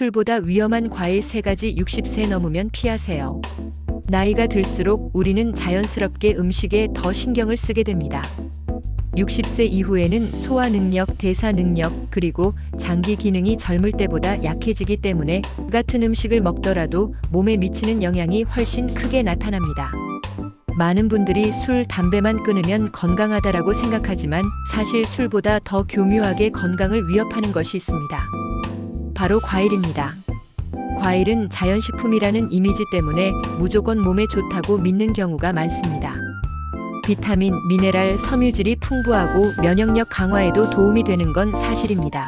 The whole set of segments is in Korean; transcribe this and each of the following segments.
술보다 위험한 과일 3가지 60세 넘으면 피하세요. 나이가 들수록 우리는 자연스럽게 음식에 더 신경을 쓰게 됩니다. 60세 이후에는 소화 능력, 대사 능력, 그리고 장기 기능이 젊을 때보다 약해지기 때문에 같은 음식을 먹더라도 몸에 미치는 영향이 훨씬 크게 나타납니다. 많은 분들이 술, 담배만 끊으면 건강하다라고 생각하지만 사실 술보다 더 교묘하게 건강을 위협하는 것이 있습니다. 바로 과일입니다. 과일은 자연식품이라는 이미지 때문에 무조건 몸에 좋다고 믿는 경우가 많습니다. 비타민, 미네랄, 섬유질이 풍부하고 면역력 강화에도 도움이 되는 건 사실입니다.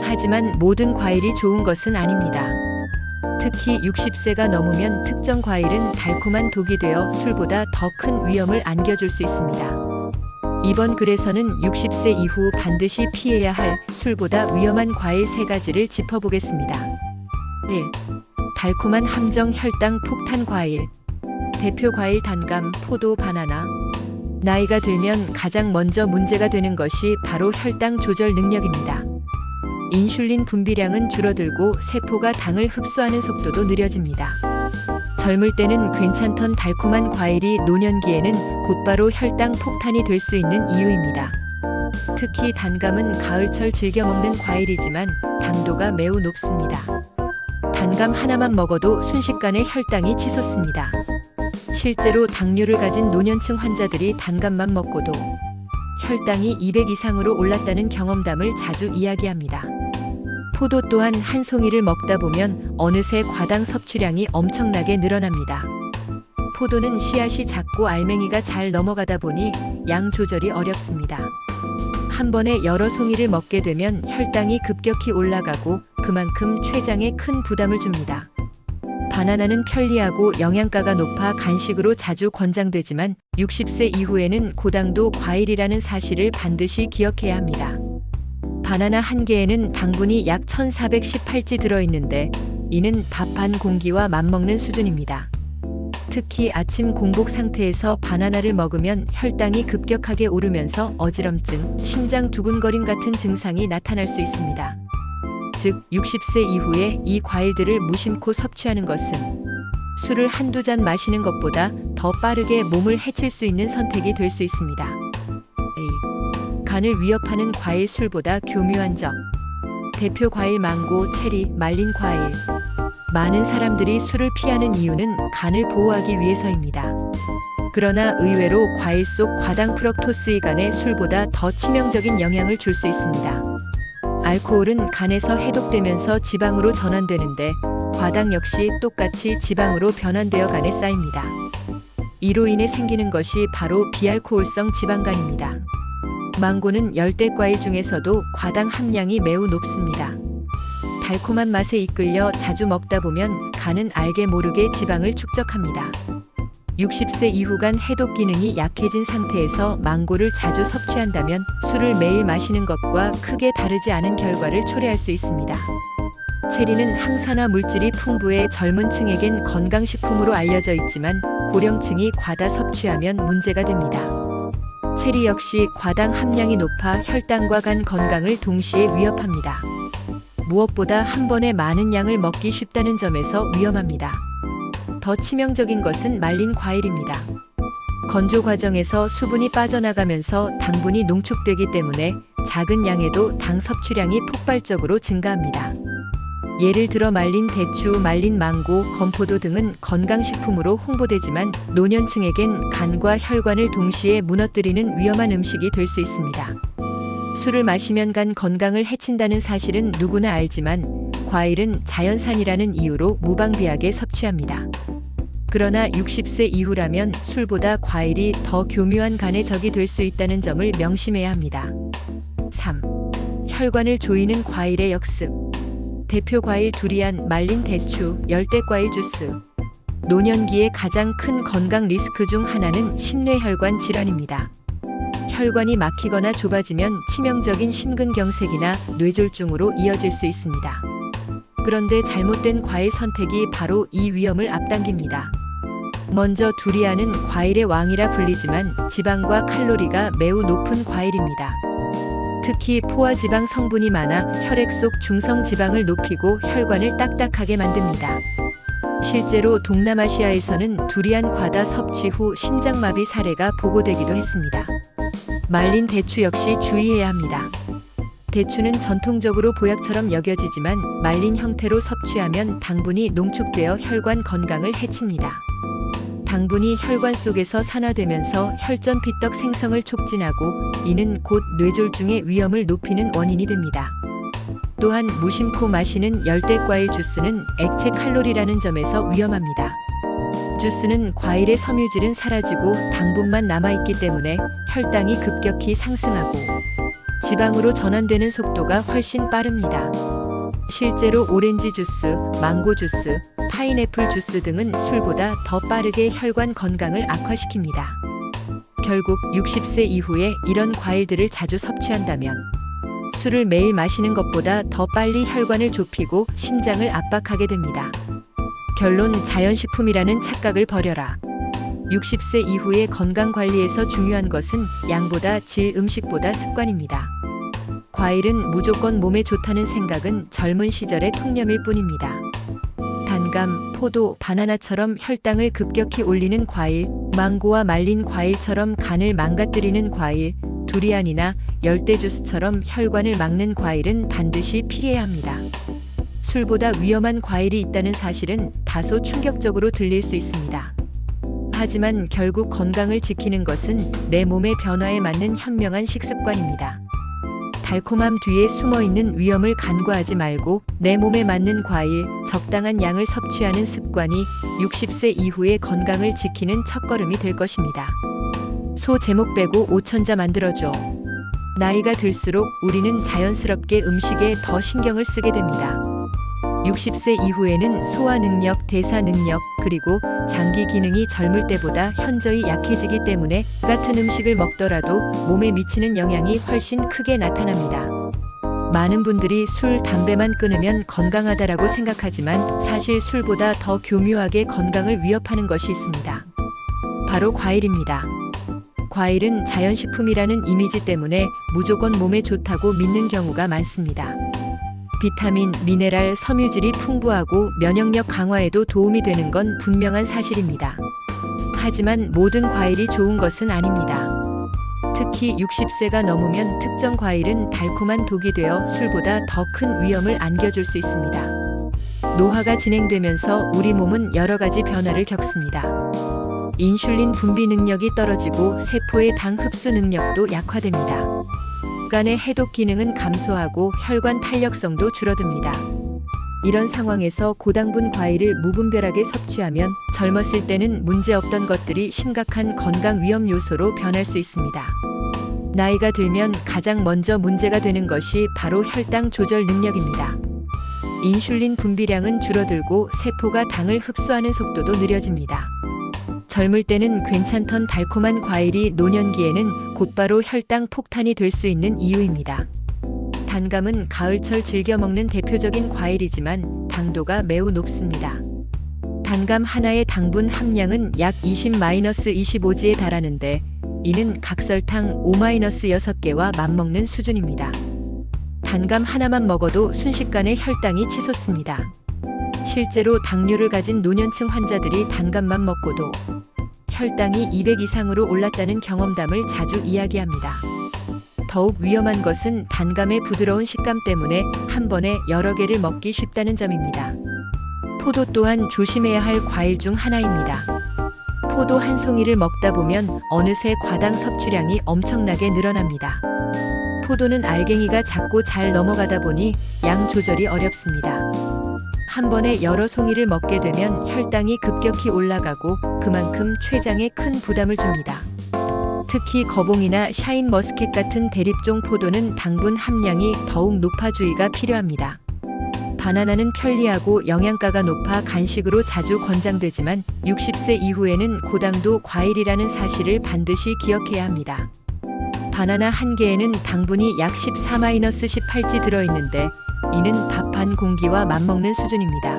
하지만 모든 과일이 좋은 것은 아닙니다. 특히 60세가 넘으면 특정 과일은 달콤한 독이 되어 술보다 더 큰 위험을 안겨줄 수 있습니다. 이번 글에서는 60세 이후 반드시 피해야 할 술보다 위험한 과일 3가지를 짚어보겠습니다. 1. 달콤한 함정 혈당 폭탄 과일. 대표 과일 단감, 포도, 바나나. 나이가 들면 가장 먼저 문제가 되는 것이 바로 혈당 조절 능력입니다. 인슐린 분비량은 줄어들고 세포가 당을 흡수하는 속도도 느려집니다. 젊을 때는 괜찮던 달콤한 과일이 노년기에는 곧바로 혈당 폭탄이 될 수 있는 이유입니다. 특히 단감은 가을철 즐겨 먹는 과일이지만 당도가 매우 높습니다. 단감 하나만 먹어도 순식간에 혈당이 치솟습니다. 실제로 당뇨를 가진 노년층 환자들이 단감만 먹고도 혈당이 200 이상으로 올랐다는 경험담을 자주 이야기합니다. 포도 또한 한 송이를 먹다 보면 어느새 과당 섭취량이 엄청나게 늘어납니다. 포도는 씨앗이 작고 알맹이가 잘 넘어가다 보니 양 조절이 어렵습니다. 한 번에 여러 송이를 먹게 되면 혈당이 급격히 올라가고 그만큼 췌장에 큰 부담을 줍니다. 바나나는 편리하고 영양가가 높아 간식으로 자주 권장되지만 60세 이후에는 고당도 과일이라는 사실을 반드시 기억해야 합니다. 바나나 한 개에는 당분이 약 1418지 들어있는데 이는 밥 한 공기와 맞먹는 수준입니다. 특히 아침 공복 상태에서 바나나를 먹으면 혈당이 급격하게 오르면서 어지럼증, 심장 두근거림 같은 증상이 나타날 수 있습니다. 즉 60세 이후에 이 과일들을 무심코 섭취하는 것은 술을 한두 잔 마시는 것보다 더 빠르게 몸을 해칠 수 있는 선택이 될 수 있습니다. A. 간을 위협하는 과일 술보다 교묘한 점. 대표 과일 망고, 체리, 말린 과일. 많은 사람들이 술을 피하는 이유는 간을 보호하기 위해서입니다. 그러나 의외로 과일 속 과당 프럭토스이 간에 술보다 더 치명적인 영향을 줄 수 있습니다. 알코올은 간에서 해독되면서 지방으로 전환되는데 과당 역시 똑같이 지방으로 변환되어 간에 쌓입니다. 이로 인해 생기는 것이 바로 비알코올성 지방간입니다. 망고는 열대과일 중에서도 과당 함량이 매우 높습니다. 달콤한 맛에 이끌려 자주 먹다 보면 간은 알게 모르게 지방을 축적합니다. 60세 이후간 해독 기능이 약해진 상태에서 망고를 자주 섭취한다면 술을 매일 마시는 것과 크게 다르지 않은 결과를 초래할 수 있습니다. 체리는 항산화 물질이 풍부해 젊은 층에겐 건강식품으로 알려져 있지만 고령층이 과다 섭취하면 문제가 됩니다. 체리 역시 과당 함량이 높아 혈당과 간 건강을 동시에 위협합니다. 무엇보다 한 번에 많은 양을 먹기 쉽다는 점에서 위험합니다. 더 치명적인 것은 말린 과일입니다. 건조 과정에서 수분이 빠져나가면서 당분이 농축되기 때문에 작은 양에도 당 섭취량이 폭발적으로 증가합니다. 예를 들어 말린 대추, 말린 망고, 건포도 등은 건강식품으로 홍보되지만 노년층에겐 간과 혈관을 동시에 무너뜨리는 위험한 음식이 될 수 있습니다. 술을 마시면 간 건강을 해친다는 사실은 누구나 알지만 과일은 자연산이라는 이유로 무방비하게 섭취합니다. 그러나 60세 이후라면 술보다 과일이 더 교묘한 간의 적이 될 수 있다는 점을 명심해야 합니다. 3. 혈관을 조이는 과일의 역습. 대표 과일 두리안, 말린 대추, 열대과일 주스. 노년기의 가장 큰 건강 리스크 중 하나는 심뇌혈관 질환입니다. 혈관이 막히거나 좁아지면 치명적인 심근경색이나 뇌졸중으로 이어질 수 있습니다. 그런데 잘못된 과일 선택이 바로 이 위험을 앞당깁니다. 먼저 두리안은 과일의 왕이라 불리지만 지방과 칼로리가 매우 높은 과일입니다. 특히 포화지방 성분이 많아 혈액 속 중성지방을 높이고 혈관을 딱딱하게 만듭니다. 실제로 동남아시아에서는 두리안 과다 섭취 후 심장마비 사례가 보고되기도 했습니다. 말린 대추 역시 주의해야 합니다. 대추는 전통적으로 보약처럼 여겨지지만 말린 형태로 섭취하면 당분이 농축되어 혈관 건강을 해칩니다. 당분이 혈관 속에서 산화되면서 혈전 피떡 생성을 촉진하고 이는 곧 뇌졸중의 위험을 높이는 원인이 됩니다. 또한 무심코 마시는 열대과일 주스는 액체 칼로리라는 점에서 위험합니다. 주스는 과일의 섬유질은 사라지고 당분만 남아있기 때문에 혈당이 급격히 상승하고 지방으로 전환되는 속도가 훨씬 빠릅니다. 실제로 오렌지 주스, 망고 주스, 파인애플 주스 등은 술보다 더 빠르게 혈관 건강을 악화시킵니다. 결국 60세 이후에 이런 과일들을 자주 섭취한다면 술을 매일 마시는 것보다 더 빨리 혈관을 좁히고 심장을 압박하게 됩니다. 결론 자연식품이라는 착각을 버려라. 60세 이후의 건강관리에서 중요한 것은 양보다 질, 음식보다 습관입니다. 과일은 무조건 몸에 좋다는 생각은 젊은 시절의 통념일 뿐입니다. 단감, 포도, 바나나처럼 혈당을 급격히 올리는 과일, 망고와 말린 과일처럼 간을 망가뜨리는 과일, 두리안이나 열대주스처럼 혈관을 막는 과일은 반드시 피해야 합니다. 술보다 위험한 과일이 있다는 사실은 다소 충격적으로 들릴 수 있습니다. 하지만 결국 건강을 지키는 것은 내 몸의 변화에 맞는 현명한 식습관입니다. 달콤함 뒤에 숨어있는 위험을 간과하지 말고 내 몸에 맞는 과일, 적당한 양을 섭취하는 습관이 60세 이후의 건강을 지키는 첫걸음이 될 것입니다. 소 제목 빼고 5천자 만들어줘. 나이가 들수록 우리는 자연스럽게 음식에 더 신경을 쓰게 됩니다. 60세 이후에는 소화 능력, 대사 능력, 그리고 장기 기능이 젊을 때보다 현저히 약해지기 때문에 같은 음식을 먹더라도 몸에 미치는 영향이 훨씬 크게 나타납니다. 많은 분들이 술, 담배만 끊으면 건강하다라고 생각하지만 사실 술보다 더 교묘하게 건강을 위협하는 것이 있습니다. 바로 과일입니다. 과일은 자연식품이라는 이미지 때문에 무조건 몸에 좋다고 믿는 경우가 많습니다. 비타민, 미네랄, 섬유질이 풍부하고 면역력 강화에도 도움이 되는 건 분명한 사실입니다. 하지만 모든 과일이 좋은 것은 아닙니다. 특히 60세가 넘으면 특정 과일은 달콤한 독이 되어 술보다 더 큰 위험을 안겨줄 수 있습니다. 노화가 진행되면서 우리 몸은 여러 가지 변화를 겪습니다. 인슐린 분비 능력이 떨어지고 세포의 당 흡수 능력도 약화됩니다. 간의 해독 기능은 감소하고 혈관 탄력성도 줄어듭니다. 이런 상황에서 고당분 과일을 무분별하게 섭취하면 젊었을 때는 문제없던 것들이 심각한 건강 위험 요소로 변할 수 있습니다. 나이가 들면 가장 먼저 문제가 되는 것이 바로 혈당 조절 능력입니다. 인슐린 분비량은 줄어들고 세포가 당을 흡수하는 속도도 느려집니다. 젊을 때는 괜찮던 달콤한 과일이 노년기에는 곧바로 혈당 폭탄이 될 수 있는 이유입니다. 단감은 가을철 즐겨 먹는 대표적인 과일이지만 당도가 매우 높습니다. 단감 하나의 당분 함량은 약 20-25g에 달하는데 이는 각설탕 5-6개와 맞먹는 수준입니다. 단감 하나만 먹어도 순식간에 혈당이 치솟습니다. 실제로 당뇨를 가진 노년층 환자들이 단감만 먹고도 혈당이 200 이상으로 올랐다는 경험담을 자주 이야기합니다. 더욱 위험한 것은 단감의 부드러운 식감 때문에 한 번에 여러 개를 먹기 쉽다는 점입니다. 포도 또한 조심해야 할 과일 중 하나입니다. 포도 한 송이를 먹다 보면 어느새 과당 섭취량이 엄청나게 늘어납니다. 포도는 알갱이가 작고 잘 넘어가다 보니 양 조절이 어렵습니다. 한 번에 여러 송이를 먹게 되면 혈당이 급격히 올라가고 그만큼 췌장에 큰 부담을 줍니다. 특히 거봉이나 샤인머스켓 같은 대립종 포도는 당분 함량이 더욱 높아 주의가 필요합니다. 바나나는 편리하고 영양가가 높아 간식으로 자주 권장되지만 60세 이후에는 고당도 과일이라는 사실을 반드시 기억해야 합니다. 바나나 한 개에는 당분이 약 14-18g 들어있는데 이는 밥 한 공기와 맞먹는 수준입니다.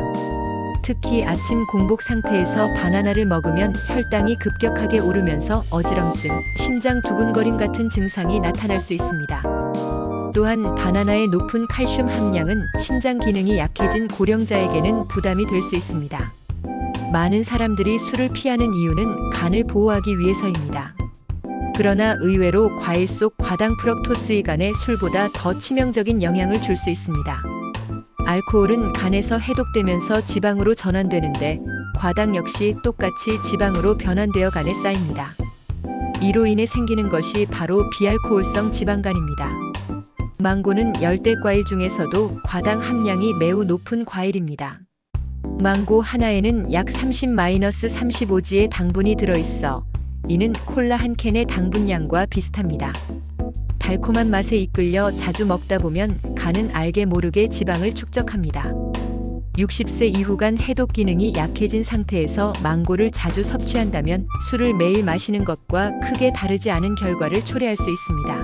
특히 아침 공복 상태에서 바나나를 먹으면 혈당이 급격하게 오르면서 어지럼증, 심장 두근거림 같은 증상이 나타날 수 있습니다. 또한 바나나의 높은 칼슘 함량은 신장 기능이 약해진 고령자에게는 부담이 될 수 있습니다. 많은 사람들이 술을 피하는 이유는 간을 보호하기 위해서입니다. 그러나 의외로 과일 속 과당 프럭토스이 간에 술보다 더 치명적인 영향을 줄 수 있습니다. 알코올은 간에서 해독되면서 지방으로 전환되는데 과당 역시 똑같이 지방으로 변환되어 간에 쌓입니다. 이로 인해 생기는 것이 바로 비알코올성 지방간입니다. 망고는 열대 과일 중에서도 과당 함량이 매우 높은 과일입니다. 망고 하나에는 약 30-35g의 당분이 들어있어 이는 콜라 한 캔의 당분량과 비슷합니다. 달콤한 맛에 이끌려 자주 먹다 보면 간은 알게 모르게 지방을 축적합니다. 60세 이후 간 해독 기능이 약해진 상태에서 망고를 자주 섭취한다면 술을 매일 마시는 것과 크게 다르지 않은 결과를 초래할 수 있습니다.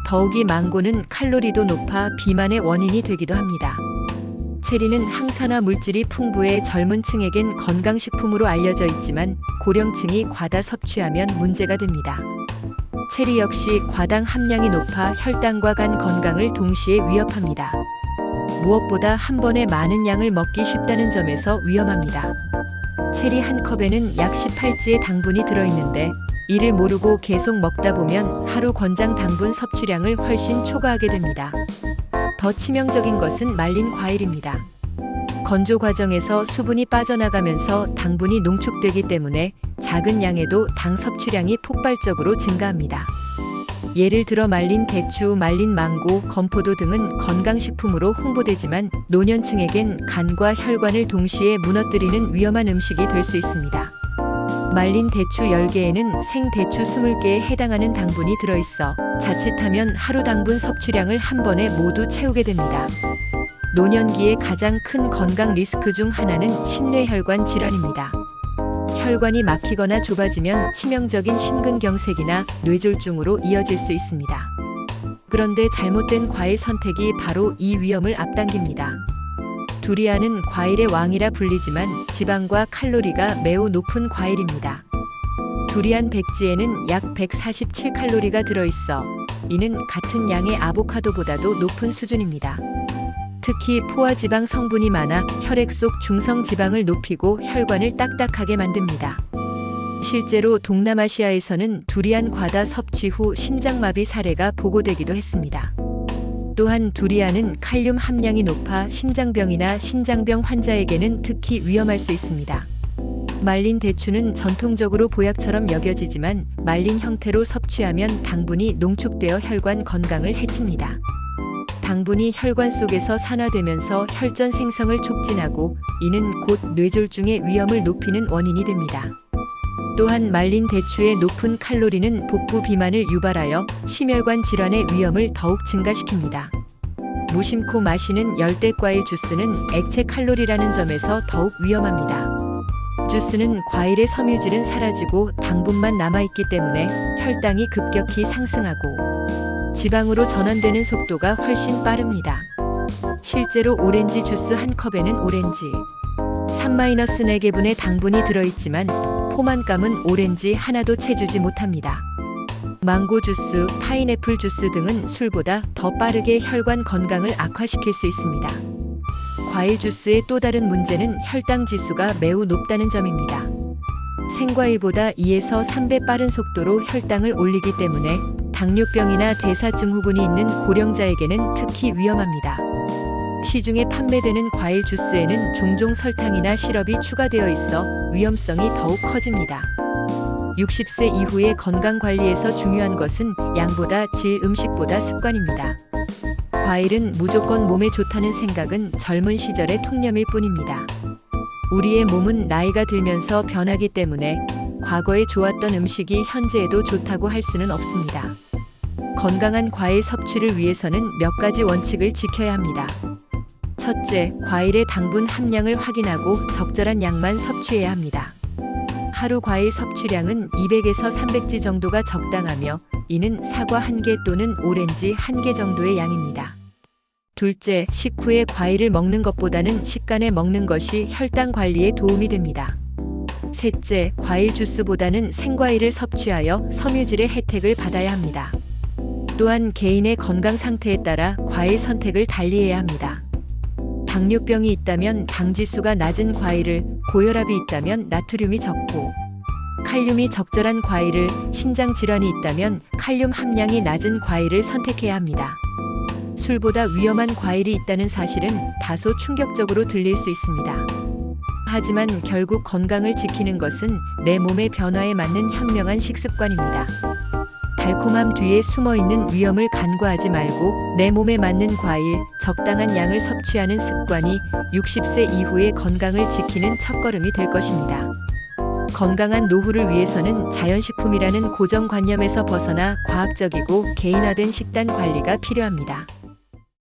더욱이 망고는 칼로리도 높아 비만의 원인이 되기도 합니다. 체리는 항산화 물질이 풍부해 젊은 층에겐 건강식품으로 알려져 있지만 고령층이 과다 섭취하면 문제가 됩니다. 체리 역시 과당 함량이 높아 혈당과 간 건강을 동시에 위협합니다. 무엇보다 한 번에 많은 양을 먹기 쉽다는 점에서 위험합니다. 체리 한 컵에는 약 18g의 당분이 들어있는데 이를 모르고 계속 먹다 보면 하루 권장 당분 섭취량을 훨씬 초과하게 됩니다. 더 치명적인 것은 말린 과일입니다. 건조 과정에서 수분이 빠져나가면서 당분이 농축되기 때문에 작은 양에도 당 섭취량이 폭발적으로 증가합니다. 예를 들어 말린 대추, 말린 망고, 건포도 등은 건강식품으로 홍보되지만 노년층에겐 간과 혈관을 동시에 무너뜨리는 위험한 음식이 될 수 있습니다. 말린 대추 10개에는 생대추 20개에 해당하는 당분이 들어있어 자칫하면 하루 당분 섭취량을 한 번에 모두 채우게 됩니다. 노년기의 가장 큰 건강 리스크 중 하나는 심뇌혈관 질환입니다. 혈관이 막히거나 좁아지면 치명적인 심근경색이나 뇌졸중으로 이어질 수 있습니다. 그런데 잘못된 과일 선택이 바로 이 위험을 앞당깁니다. 두리안은 과일의 왕이라 불리지만 지방과 칼로리가 매우 높은 과일입니다. 두리안 100g에는 약 147칼로리가 들어있어 이는 같은 양의 아보카도보다도 높은 수준입니다. 특히 포화지방 성분이 많아 혈액 속 중성지방을 높이고 혈관을 딱딱하게 만듭니다. 실제로 동남아시아에서는 두리안 과다 섭취 후 심장마비 사례가 보고되기도 했습니다. 또한 두리안은 칼륨 함량이 높아 심장병이나 신장병 환자에게는 특히 위험할 수 있습니다. 말린 대추는 전통적으로 보약처럼 여겨지지만 말린 형태로 섭취하면 당분이 농축되어 혈관 건강을 해칩니다. 당분이 혈관 속에서 산화되면서 혈전 생성을 촉진하고 이는 곧 뇌졸중의 위험을 높이는 원인이 됩니다. 또한 말린 대추의 높은 칼로리는 복부 비만을 유발하여 심혈관 질환의 위험을 더욱 증가시킵니다. 무심코 마시는 열대과일 주스는 액체 칼로리라는 점에서 더욱 위험합니다. 주스는 과일의 섬유질은 사라지고 당분만 남아있기 때문에 혈당이 급격히 상승하고 지방으로 전환되는 속도가 훨씬 빠릅니다. 실제로 오렌지 주스 한 컵에는 오렌지 3-4개분의 당분이 들어있지만 포만감은 오렌지 하나도 채주지 못합니다. 망고 주스, 파인애플 주스 등은 술보다 더 빠르게 혈관 건강을 악화시킬 수 있습니다. 과일 주스의 또 다른 문제는 혈당 지수가 매우 높다는 점입니다. 생과일보다 2에서 3배 빠른 속도로 혈당을 올리기 때문에 당뇨병이나 대사증후군이 있는 고령자에게는 특히 위험합니다. 시중에 판매되는 과일 주스에는 종종 설탕이나 시럽이 추가되어 있어 위험성이 더욱 커집니다. 60세 이후의 건강 관리에서 중요한 것은 양보다 질, 음식보다 습관입니다. 과일은 무조건 몸에 좋다는 생각은 젊은 시절의 통념일 뿐입니다. 우리의 몸은 나이가 들면서 변하기 때문에 과거에 좋았던 음식이 현재에도 좋다고 할 수는 없습니다. 건강한 과일 섭취를 위해서는 몇 가지 원칙을 지켜야 합니다. 첫째, 과일의 당분 함량을 확인하고 적절한 양만 섭취해야 합니다. 하루 과일 섭취량은 200에서 300g 정도가 적당하며 이는 사과 1개 또는 오렌지 1개 정도의 양입니다. 둘째, 식후에 과일을 먹는 것보다는 식간에 먹는 것이 혈당 관리에 도움이 됩니다. 셋째, 과일 주스보다는 생과일을 섭취하여 섬유질의 혜택을 받아야 합니다. 또한 개인의 건강 상태에 따라 과일 선택을 달리해야 합니다. 당뇨병이 있다면 당지수가 낮은 과일을, 고혈압이 있다면 나트륨이 적고, 칼륨이 적절한 과일을, 신장 질환이 있다면 칼륨 함량이 낮은 과일을 선택해야 합니다. 술보다 위험한 과일이 있다는 사실은 다소 충격적으로 들릴 수 있습니다. 하지만 결국 건강을 지키는 것은 내 몸의 변화에 맞는 현명한 식습관입니다. 달콤함 뒤에 숨어있는 위험을 간과하지 말고 내 몸에 맞는 과일, 적당한 양을 섭취하는 습관이 60세 이후의 건강을 지키는 첫걸음이 될 것입니다. 건강한 노후를 위해서는 자연식품이라는 고정관념에서 벗어나 과학적이고 개인화된 식단 관리가 필요합니다.